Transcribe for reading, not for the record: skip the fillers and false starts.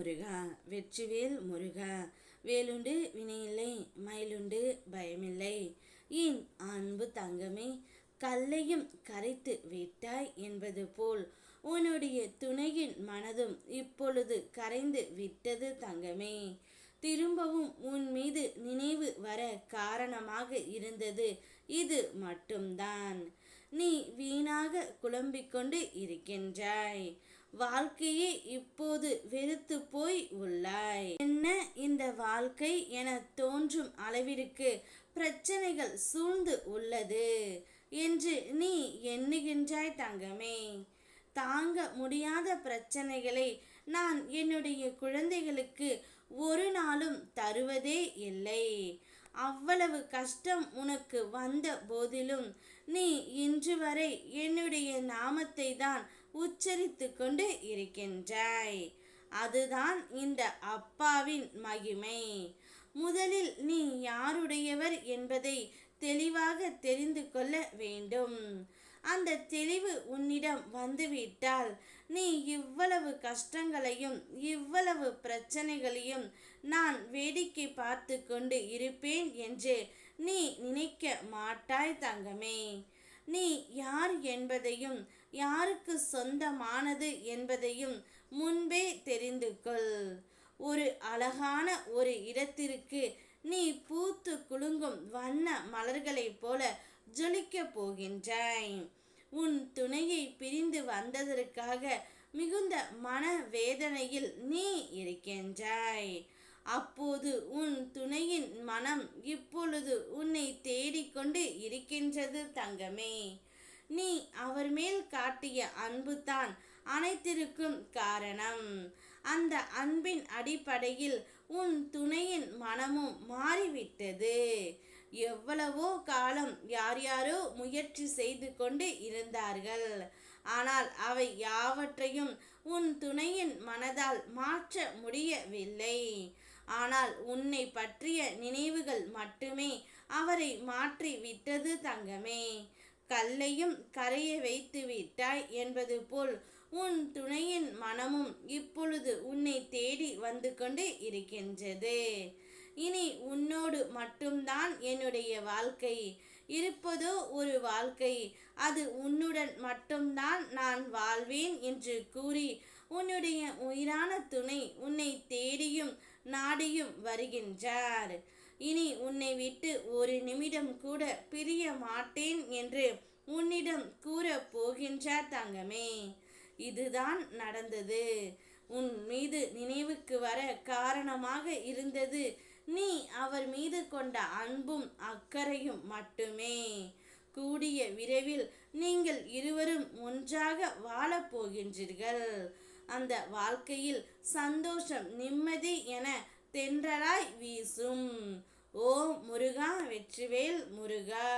முருகா வெற்றிவேல் முருகா. வேலுண்டு வினையில்லை மயிலுண்டு பயமில்லை. என் அன்பு தங்கமே, கல்லையும் கரைத்து விட்டாய் என்பது போல் உன்னுடைய துணையின் மனதும் இப்பொழுது கரைந்து விட்டது தங்கமே. திரும்பவும் உன் மீது நினைவு வர காரணமாக இருந்தது இது மட்டும்தான். நீ வீணாக குழம்பிக் கொண்டு இருக்கின்றாய். வாழ்க்கையே இப்போது வெறுத்து போய் உள்ளாய். என்ன இந்த வாழ்க்கை என தோன்றும் அளவிற்கு பிரச்சனைகள் சூழ்ந்து உள்ளது என்று நீ எண்ணுகின்றாய் தங்கமே. தாங்க முடியாத பிரச்சனைகளை நான் என்னுடைய குழந்தைகளுக்கு ஒரு நாளும் தருவதே இல்லை. அவ்வளவு கஷ்டம் உனக்கு வந்த போதிலும் நீ இன்று வரை என்னுடைய நாமத்தை தான் உச்சரித்து கொண்டு இருக்கின்றாய். அதுதான் இந்த அப்பாவின் மகிமை. முதலில் நீ யாருடையவர் என்பதை தெளிவாக தெரிந்து கொள்ள வேண்டும். அந்த தெளிவு உன்னிடம் வந்துவிட்டால் நீ இவ்வளவு கஷ்டங்களையும் இவ்வளவு பிரச்சனைகளையும் நான் வேடிக்கை பார்த்து கொண்டு இருப்பேன் என்று நீ நினைக்க மாட்டாய் தங்கமே. நீ யார் என்பதையும் யாருக்கு சொந்தமானது என்பதையும் முன்பே தெரிந்து கொள். ஒரு அழகான ஒரு இடத்திற்கு நீ பூத்து குலுங்கும் வண்ண மலர்களைப் போல ஜொலிக்கப் போகின்றாய். உன் துணையை பிரிந்து வந்ததற்காக மிகுந்த மன வேதனையில் நீ இருக்கின்றாய். அப்போது உன் துணையின் மனம் இப்பொழுது உன்னை தேடிக்கொண்டு இருக்கின்றது தங்கமே. நீ அவர் மேல் காட்டிய அன்புதான் அனைத்திற்கும் காரணம். அந்த அன்பின் அடிப்படையில் உன் துணையின் மனமும் மாறிவிட்டது. எவ்வளவோ காலம் யார் யாரோ முயற்சி செய்து கொண்டு இருந்தார்கள். ஆனால் அவை யாவற்றையும் உன் துணையின் மனதால் மாற்ற முடியவில்லை. ஆனால் உன்னை பற்றிய நினைவுகள் மட்டுமே அவரை மாற்றி விட்டது தங்கமே. கல்லையும் கரைய வைத்து விட்டாய் என்பது போல் உன் துணையின் மனமும் இப்பொழுது உன்னை தேடி வந்து கொண்டு இருக்கின்றது. இனி உன்னோடு மட்டும்தான் என்னுடைய வாழ்க்கை இருப்பதோ ஒரு வாழ்க்கை, அது உன்னுடன் மட்டும்தான் நான் வாழ்வேன் என்று கூறி உன்னுடைய உயிரான துணை உன்னை தேடியும் நாடியும் வருகின்றார். இனி உன்னை விட்டு ஒரு நிமிடம் கூட பிரிய மாட்டேன் என்று உன்னிடம் கூற போகின்றார் தங்கமே. இதுதான் நடந்தது. உன் மீது நினைவுக்கு வர காரணமாக இருந்தது நீ அவர் மீது கொண்ட அன்பும் அக்கறையும் மட்டுமே. கூடிய விரைவில் நீங்கள் இருவரும் ஒன்றாக வாழப் போகின்றீர்கள். அந்த வாழ்க்கையில் சந்தோஷம் நிம்மதி என தென்றலாய் வீசும். ஓம் முருகா வெற்றிவேல் முருகா.